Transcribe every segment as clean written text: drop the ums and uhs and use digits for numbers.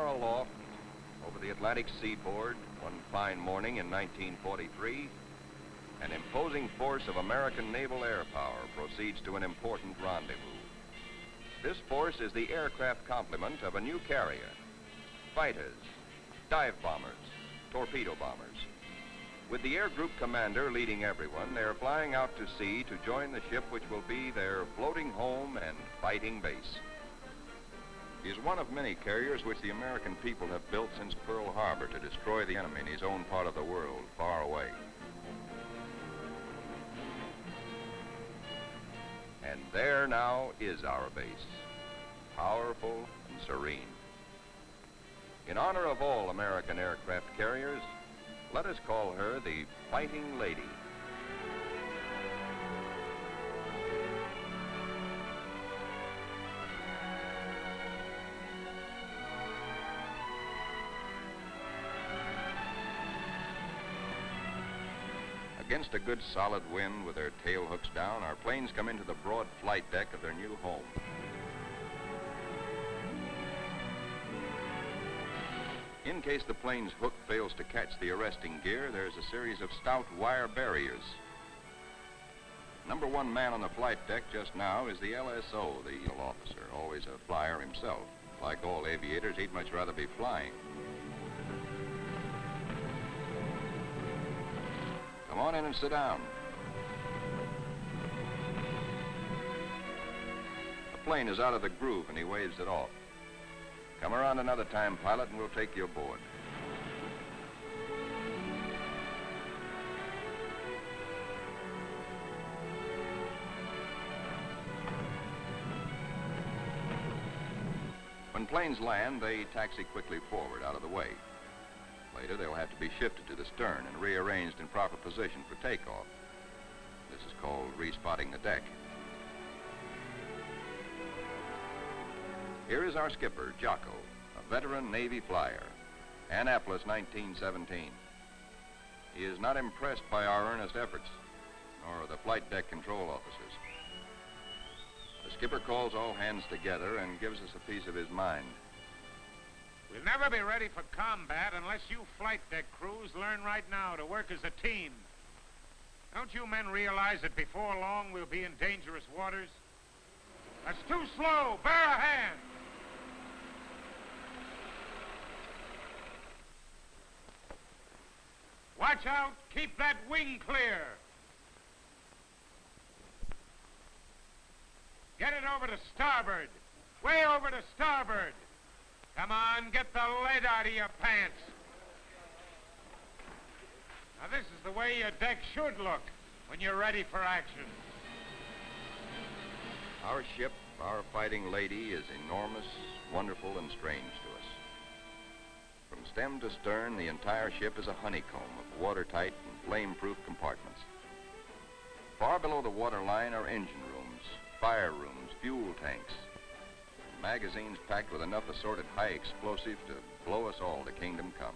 aloft over the Atlantic seaboard one fine morning in 1943, an imposing force of American naval air power proceeds to an important rendezvous. This force is the aircraft complement of a new carrier: fighters, dive bombers, torpedo bombers. With the air group commander leading everyone, they're flying out to sea to join the ship which will be their floating home and fighting base. He is one of many carriers which the American people have built since Pearl Harbor to destroy the enemy in his own part of the world, far away. And there now is our base, powerful and serene. In honor of all American aircraft carriers, let us call her the Fighting Lady. Against a good solid wind with their tail hooks down, our planes come into the broad flight deck of their new home. In case the plane's hook fails to catch the arresting gear, there's a series of stout wire barriers. Number one man on the flight deck just now is the LSO, the officer, always a flyer himself. Like all aviators, he'd much rather be flying. Come on in and sit down. The plane is out of the groove and he waves it off. Come around another time, pilot, and we'll take you aboard. When planes land, they taxi quickly forward out of the way. Later, they'll have to be shifted to the stern and rearranged in proper position for takeoff. This is called respotting the deck. Here is our skipper, Jocko, a veteran Navy flyer, Annapolis, 1917. He is not impressed by our earnest efforts, nor the flight deck control officers. The skipper calls all hands together and gives us a piece of his mind. We'll never be ready for combat unless you flight deck crews learn right now to work as a team. Don't you men realize that before long we'll be in dangerous waters? That's too slow. Bear a hand. Watch out. Keep that wing clear. Get it over to starboard. Way over to starboard. Come on, get the lead out of your pants. Now, this is the way your deck should look when you're ready for action. Our ship, our Fighting Lady, is enormous, wonderful, and strange to us. From stem to stern, the entire ship is a honeycomb of watertight and flame-proof compartments. Far below the waterline are engine rooms, fire rooms, fuel tanks, magazines packed with enough assorted high explosive to blow us all to kingdom come.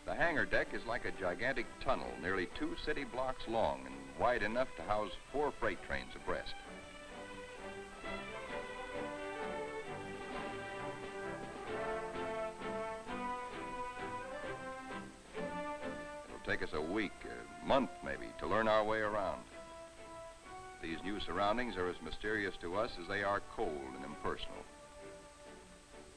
The hangar deck is like a gigantic tunnel, nearly 2 city blocks long and wide enough to house 4 freight trains abreast. It'll take us a week, a month maybe, to learn our way around. These new surroundings are as mysterious to us as they are cold and impersonal.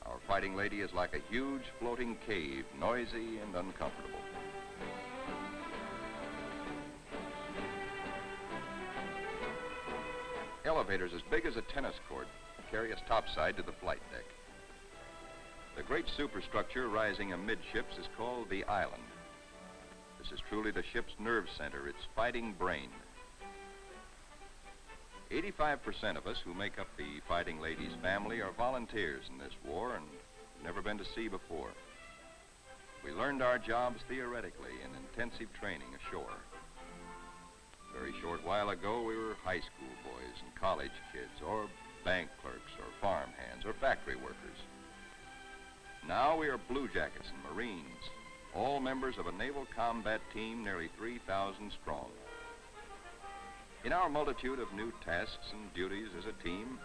Our Fighting Lady is like a huge floating cave, noisy and uncomfortable. Elevators as big as a tennis court carry us topside to the flight deck. The great superstructure rising amidships is called the island. This is truly the ship's nerve center, its fighting brain. 85% of us who make up the Fighting Lady's family are volunteers in this war and have never been to sea before. We learned our jobs theoretically in intensive training ashore. A very short while ago, we were high school boys and college kids, or bank clerks, or farm hands, or factory workers. Now we are blue jackets and Marines, all members of a naval combat team nearly 3,000 strong. In our multitude of new tasks and duties as a team,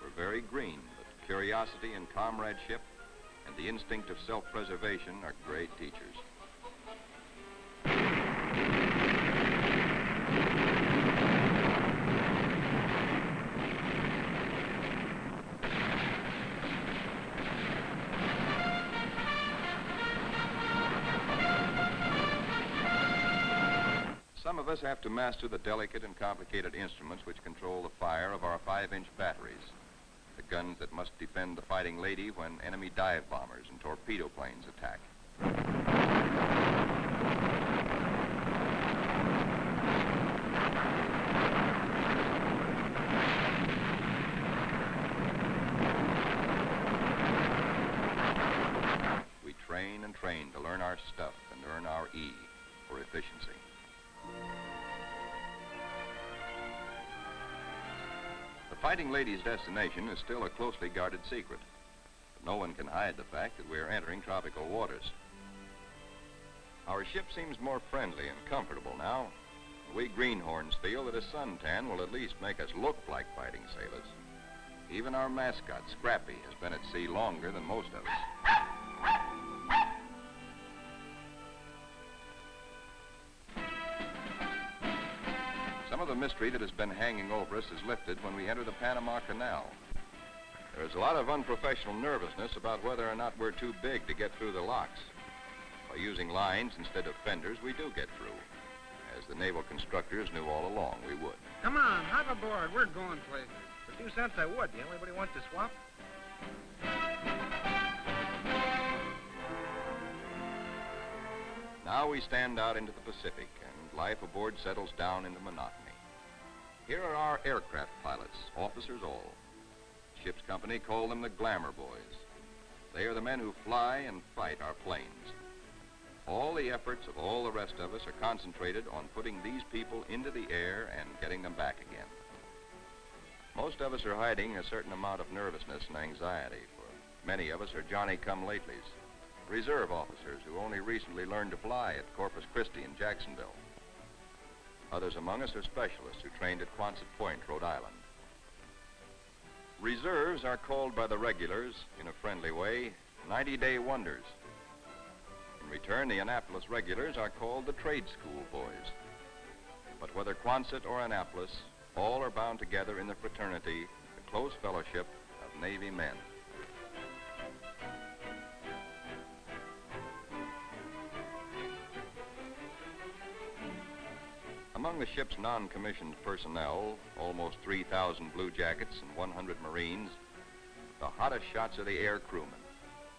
we're very green, but curiosity and comradeship, and the instinct of self-preservation are great teachers. Some of us have to master the delicate and complicated instruments which control the fire of our 5-inch batteries, the guns that must defend the fighting lady when enemy dive bombers and torpedo planes attack. We train and train to learn our stuff and earn our E for efficiency. The Fighting Lady's destination is still a closely guarded secret, but no one can hide the fact that we're entering tropical waters. Our ship seems more friendly and comfortable now. We greenhorns feel that a suntan will at least make us look like fighting sailors. Even our mascot, Scrappy, has been at sea longer than most of us. Some of the mystery that has been hanging over us is lifted when we enter the Panama Canal. There's a lot of unprofessional nervousness about whether or not we're too big to get through the locks. By using lines instead of fenders, we do get through, as the naval constructors knew all along we would. Come on, hop aboard. We're going places. For 2 cents I would. Do anybody want to swap? Now we stand out into the Pacific, and life aboard settles down into monotony. Here are our aircraft pilots, officers all. Ship's company call them the glamour boys. They are the men who fly and fight our planes. All the efforts of all the rest of us are concentrated on putting these people into the air and getting them back again. Most of us are hiding a certain amount of nervousness and anxiety, for many of us are Johnny-come-latelys, reserve officers who only recently learned to fly at Corpus Christi and Jacksonville. Others among us are specialists who trained at Quonset Point, Rhode Island. Reserves are called by the regulars, in a friendly way, 90-day wonders. In return, the Annapolis regulars are called the trade school boys. But whether Quonset or Annapolis, all are bound together in the fraternity, the close fellowship of Navy men. Among the ship's non-commissioned personnel, almost 3,000 blue jackets and 100 Marines, the hottest shots are the air crewmen,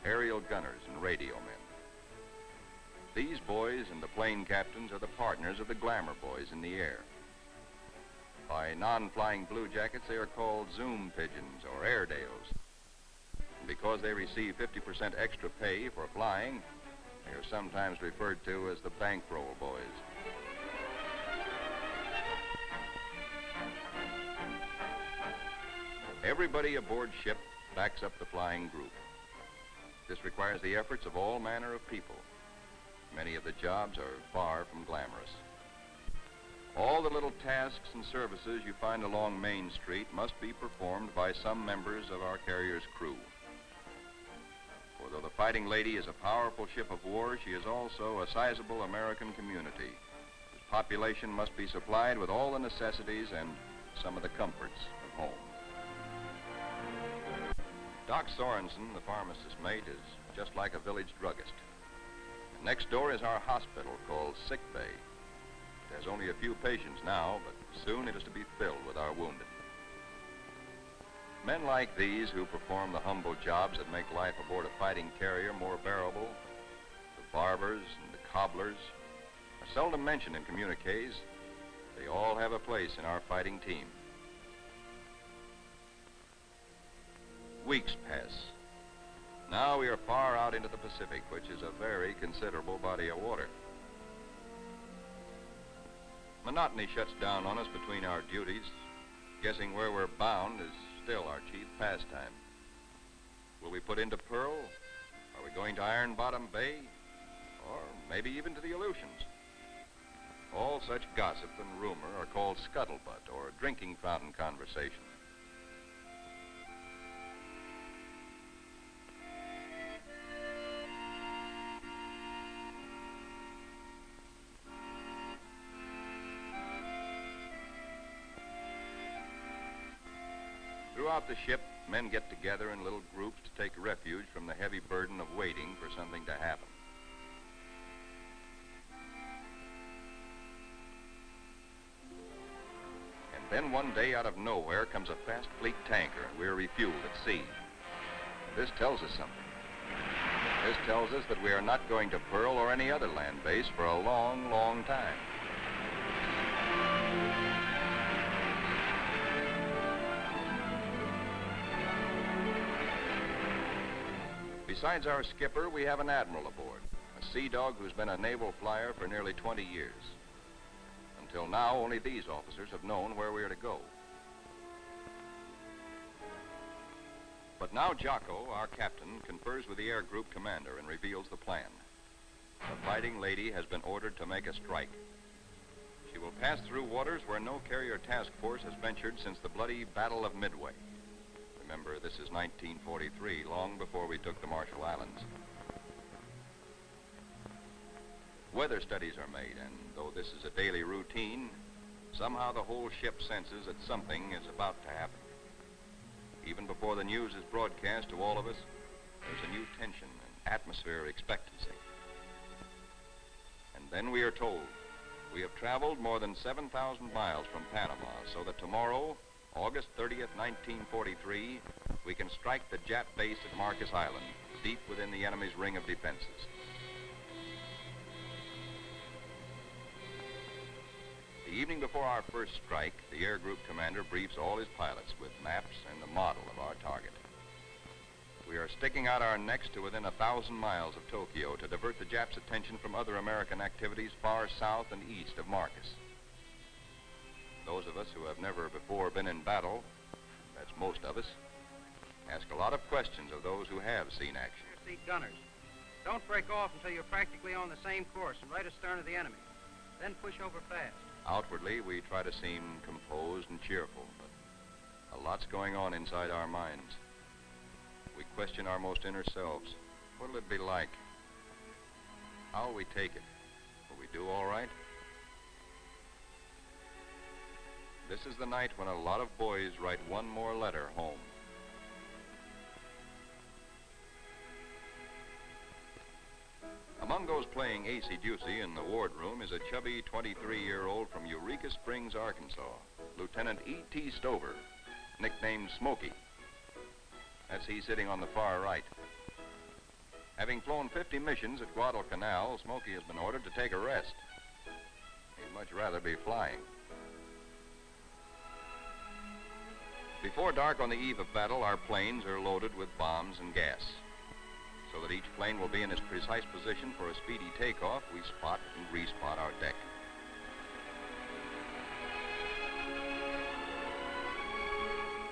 aerial gunners, and radio men. These boys and the plane captains are the partners of the glamour boys in the air. By non-flying blue jackets, they are called Zoom pigeons or Airedales. And because they receive 50% extra pay for flying, they are sometimes referred to as the bankroll boys. Everybody aboard ship backs up the flying group. This requires the efforts of all manner of people. Many of the jobs are far from glamorous. All the little tasks and services you find along Main Street must be performed by some members of our carrier's crew. For though the Fighting Lady is a powerful ship of war, she is also a sizable American community, whose population must be supplied with all the necessities and some of the comforts of home. Doc Sorensen, the pharmacist's mate, is just like a village druggist. And next door is our hospital called Sick Bay. It has only a few patients now, but soon it is to be filled with our wounded. Men like these who perform the humble jobs that make life aboard a fighting carrier more bearable, the barbers and the cobblers, are seldom mentioned in communiques. They all have a place in our fighting team. Weeks pass. Now we are far out into the Pacific, which is a very considerable body of water. Monotony shuts down on us between our duties. Guessing where we're bound is still our chief pastime. Will we put into Pearl? Are we going to Iron Bottom Bay? Or maybe even to the Aleutians? All such gossip and rumor are called scuttlebutt or drinking fountain conversation. Throughout the ship, men get together in little groups to take refuge from the heavy burden of waiting for something to happen. And then one day, out of nowhere, comes a fast fleet tanker, and we're refueled at sea. This tells us something. This tells us that we are not going to Pearl or any other land base for a long, long time. Besides our skipper, we have an admiral aboard, a sea dog who's been a naval flyer for nearly 20 years. Until now, only these officers have known where we are to go. But now Jocko, our captain, confers with the air group commander and reveals the plan. The Fighting Lady has been ordered to make a strike. She will pass through waters where no carrier task force has ventured since the bloody Battle of Midway. Remember, this is 1943, long before we took the Marshall Islands. Weather studies are made, and though this is a daily routine, somehow the whole ship senses that something is about to happen. Even before the news is broadcast to all of us, there's a new tension and atmosphere of expectancy. And then we are told we have traveled more than 7,000 miles from Panama, so that tomorrow, August 30th, 1943, we can strike the Jap base at Marcus Island, deep within the enemy's ring of defenses. The evening before our first strike, the air group commander briefs all his pilots with maps and the model of our target. We are sticking out our necks to within 1,000 miles of Tokyo to divert the Japs' attention from other American activities far south and east of Marcus. Those of us who have never before been in battle, that's most of us, ask a lot of questions of those who have seen action. Seat gunners. Don't break off until you're practically on the same course and right astern of the enemy. Then push over fast. Outwardly, we try to seem composed and cheerful, but a lot's going on inside our minds. We question our most inner selves. What'll it be like? How'll we take it? Will we do all right? This is the night when a lot of boys write one more letter home. Among those playing acey-deucey in the wardroom is a chubby 23-year-old from Eureka Springs, Arkansas, Lieutenant E.T. Stover, nicknamed Smokey. That's he sitting on the far right. Having flown 50 missions at Guadalcanal, Smokey has been ordered to take a rest. He'd much rather be flying. Before dark on the eve of battle, our planes are loaded with bombs and gas. So that each plane will be in its precise position for a speedy takeoff, we spot and respot our deck.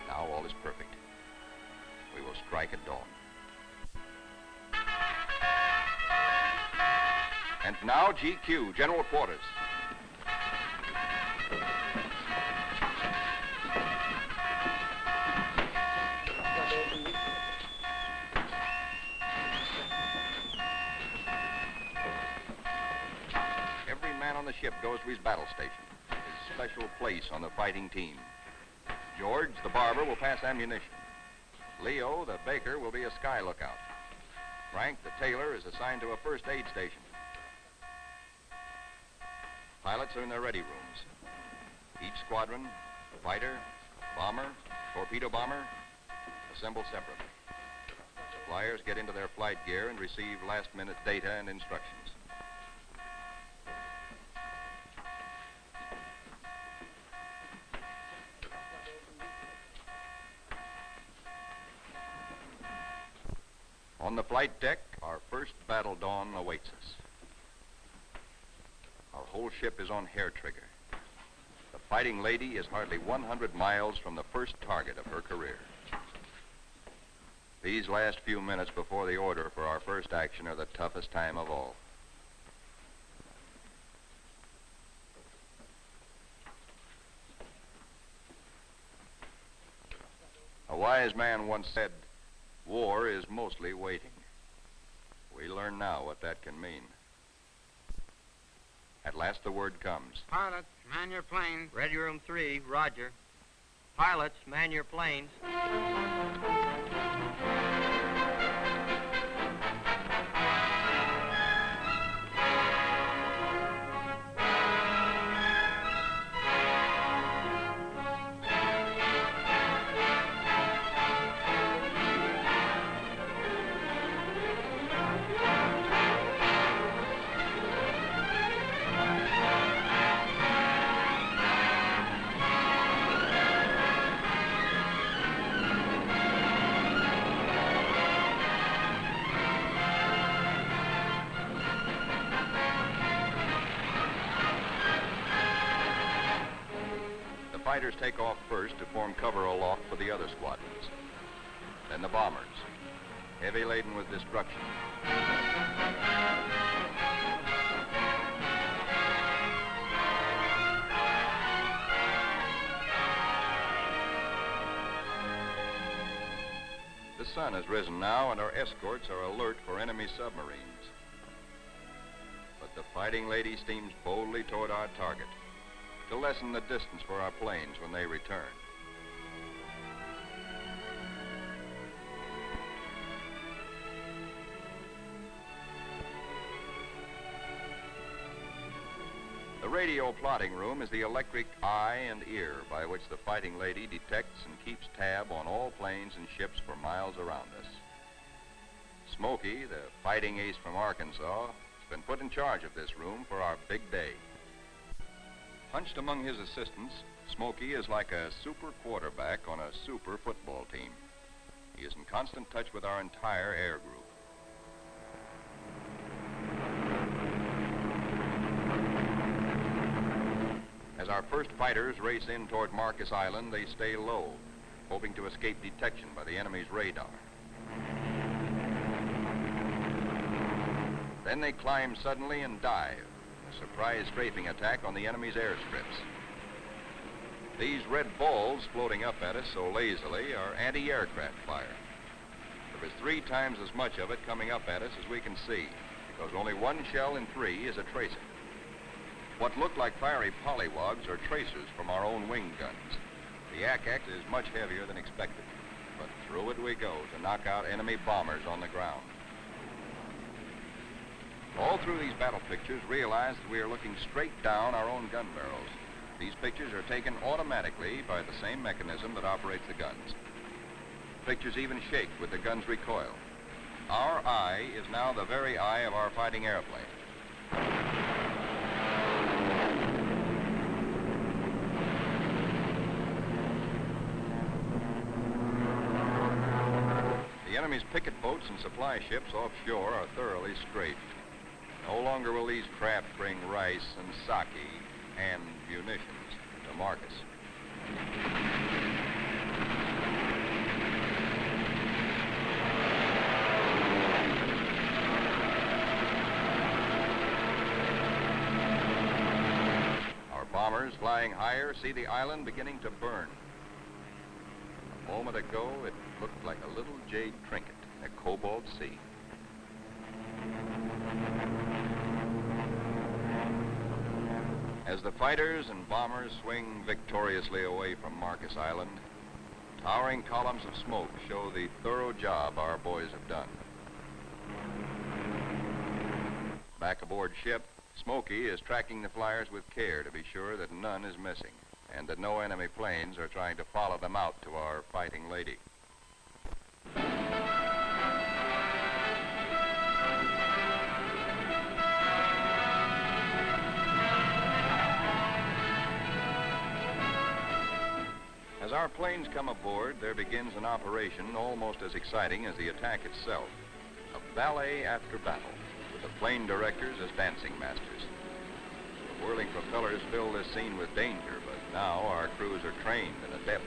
Now all is perfect. We will strike at dawn. And now GQ, General Quarters. On the ship goes to his battle station, his special place on the fighting team. George, the barber, will pass ammunition. Leo, the baker, will be a sky lookout. Frank, the tailor, is assigned to a first aid station. Pilots are in their ready rooms. Each squadron, fighter, bomber, torpedo bomber, assemble separately. Flyers get into their flight gear and receive last-minute data and instructions. On the flight deck, our first battle dawn awaits us. Our whole ship is on hair trigger. The Fighting Lady is hardly 100 miles from the first target of her career. These last few minutes before the order for our first action are the toughest time of all. A wise man once said, "War is mostly waiting." We learn now what that can mean. At last the word comes. Pilot, man your plane. Ready room 3, roger. Pilots, man your planes. The fighters take off first to form cover aloft for the other squadrons. Then the bombers, heavy laden with destruction. The sun has risen now, and our escorts are alert for enemy submarines. But the Fighting Lady steams boldly toward our target to lessen the distance for our planes when they return. The radio plotting room is the electric eye and ear by which the Fighting Lady detects and keeps tab on all planes and ships for miles around us. Smokey, the fighting ace from Arkansas, has been put in charge of this room for our big day. Hunched among his assistants, Smokey is like a super quarterback on a super football team. He is in constant touch with our entire air group. As our first fighters race in toward Marcus Island, they stay low, hoping to escape detection by the enemy's radar. Then they climb suddenly and dive, a surprise strafing attack on the enemy's airstrips. These red balls floating up at us so lazily are anti-aircraft fire. There is 3 times as much of it coming up at us as we can see, because only 1 shell in 3 is a tracer. What look like fiery pollywogs are tracers from our own wing guns. The Yak-Yak is much heavier than expected, but through it we go to knock out enemy bombers on the ground. All through these battle pictures, realize that we are looking straight down our own gun barrels. These pictures are taken automatically by the same mechanism that operates the guns. Pictures even shake with the gun's recoil. Our eye is now the very eye of our fighting airplane. The enemy's picket boats and supply ships offshore are thoroughly strafed. No longer will these craft bring rice and sake and munitions to Marcus. Our bombers flying higher see the island beginning to burn. A moment ago, it looked like a little jade trinket in a cobalt sea. As the fighters and bombers swing victoriously away from Marcus Island, towering columns of smoke show the thorough job our boys have done. Back aboard ship, Smokey is tracking the flyers with care to be sure that none is missing and that no enemy planes are trying to follow them out to our Fighting Lady. As our planes come aboard, there begins an operation almost as exciting as the attack itself. A ballet after battle, with the plane directors as dancing masters. The whirling propellers fill this scene with danger, but now our crews are trained and adept.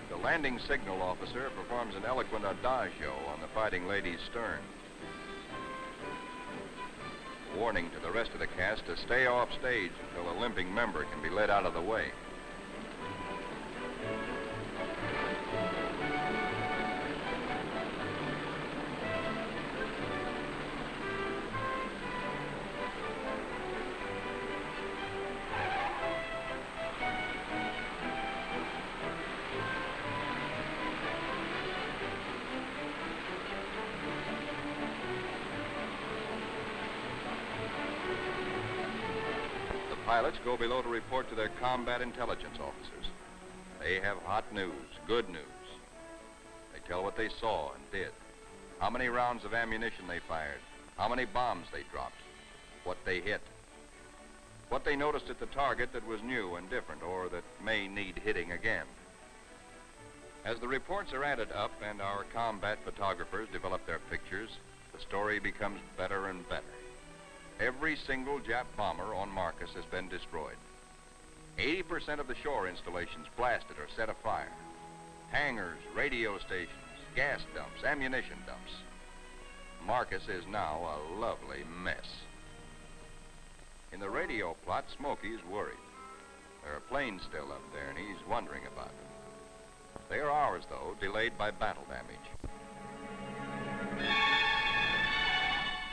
The landing signal officer performs an eloquent adagio on the Fighting Lady's stern, warning to the rest of the cast to stay off stage until a limping member can be led out of the way. pilots go below to report to their combat intelligence officers. They have hot news, good news. They tell what they saw and did, how many rounds of ammunition they fired, how many bombs they dropped, what they hit, what they noticed at the target that was new and different or that may need hitting again. As the reports are added up and our combat photographers develop their pictures, the story becomes better and better. Every single Jap bomber on Marcus has been destroyed. 80% of the shore installations blasted or set afire. Hangars, radio stations, gas dumps, ammunition dumps. Marcus is now a lovely mess. In the radio plot, Smokey's worried. There are planes still up there, and he's wondering about them. They are ours, though, delayed by battle damage.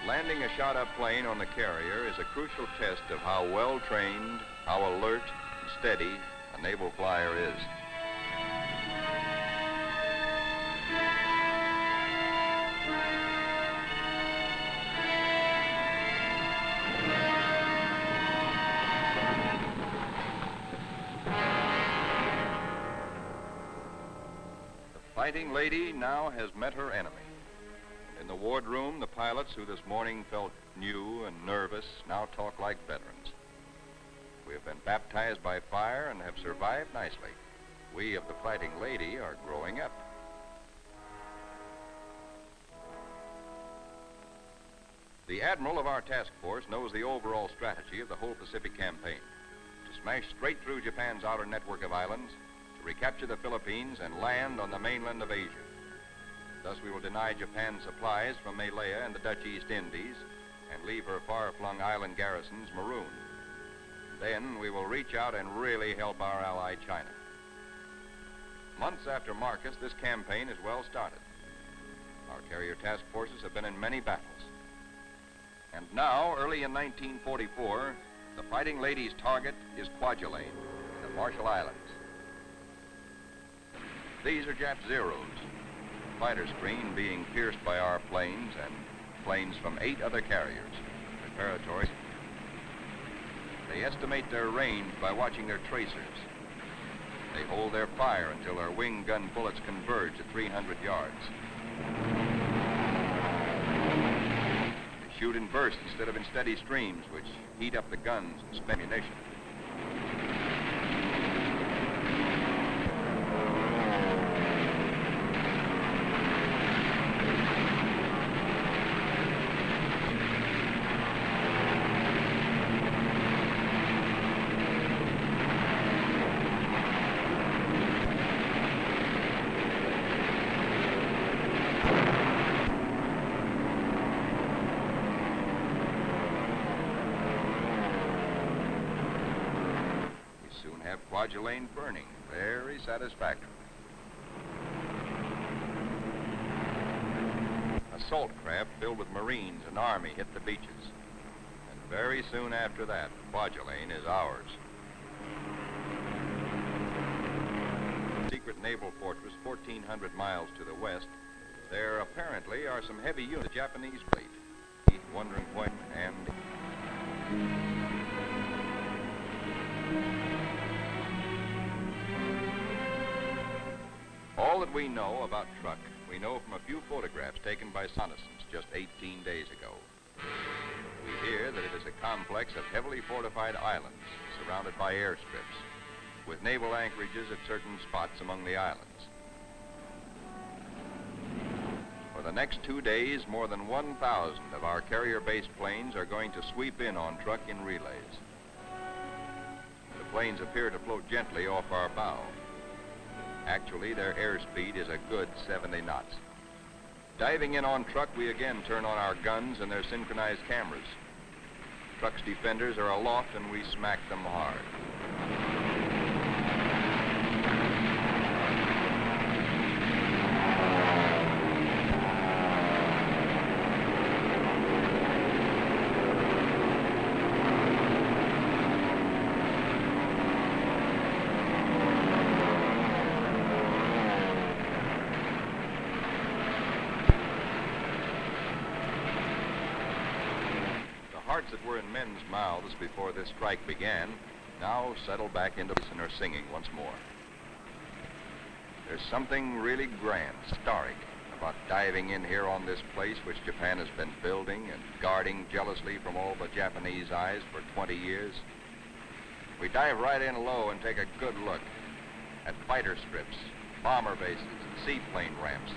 Landing a shot-up plane on the carrier is a crucial test of how well-trained, how alert and steady a naval flyer is. The Fighting Lady now has met her enemy. In the wardroom, the pilots who this morning felt new and nervous now talk like veterans. We have been baptized by fire and have survived nicely. We of the Fighting Lady are growing up. The admiral of our task force knows the overall strategy of the whole Pacific campaign. To smash straight through Japan's outer network of islands, to recapture the Philippines and land on the mainland of Asia. Thus, we will deny Japan supplies from Malaya and the Dutch East Indies and leave her far-flung island garrisons marooned. Then we will reach out and really help our ally China. Months after Marcus, this campaign is well started. Our carrier task forces have been in many battles. And now, early in 1944, the Fighting Lady's target is Kwajalein, the Marshall Islands. These are Jap Zeros. Fighter screen being pierced by our planes and planes from 8 other carriers, preparatory. They estimate their range by watching their tracers. They hold their fire until their wing gun bullets converge at 300 yards. They shoot in bursts instead of in steady streams, which heat up the guns and spend ammunition. Kwajalein burning, very satisfactory. Assault craft filled with Marines and Army hit the beaches. And very soon after that, Kwajalein is ours. Secret naval fortress 1,400 miles to the west, there apparently are some heavy units of the Japanese fleet. Wondering when and... All that we know about Truk, we know from a few photographs taken by reconnaissance just 18 days ago. We hear that it is a complex of heavily fortified islands surrounded by airstrips, with naval anchorages at certain spots among the islands. For the next 2 days, more than 1,000 of our carrier-based planes are going to sweep in on Truk in relays. The planes appear to float gently off our bow. Actually, their airspeed is a good 70 knots. Diving in on Truk, we again turn on our guns and their synchronized cameras. Truk's defenders are aloft and we smack them hard. that were in men's mouths before this strike began now settle back into place and are singing once more. There's something really grand, historic, about diving in here on this place which Japan has been building and guarding jealously from all but Japanese eyes for 20 years. We dive right in low and take a good look at fighter strips, bomber bases, and seaplane ramps.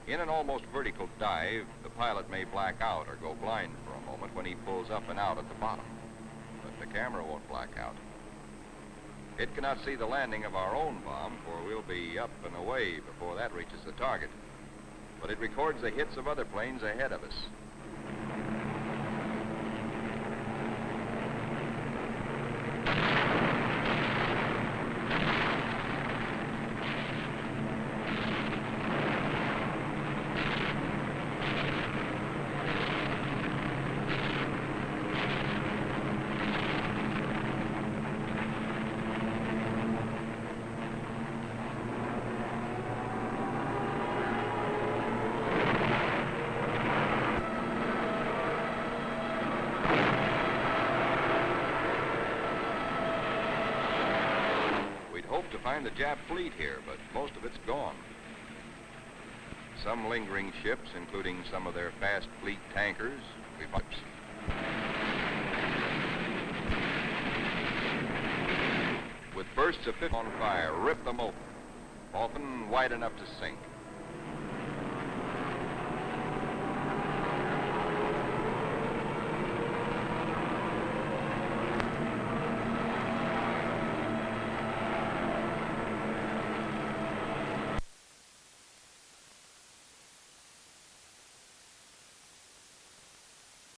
In an almost vertical dive, the pilot may black out or go blind for a moment when he pulls up and out at the bottom. But the camera won't black out. It cannot see the landing of our own bomb, for we'll be up and away before that reaches the target. But it records the hits of other planes ahead of us. Hope to find the Jap fleet here, but most of it's gone. Some lingering ships, including some of their fast fleet tankers, we find. With bursts of 50 on fire, rip them open, often wide enough to sink.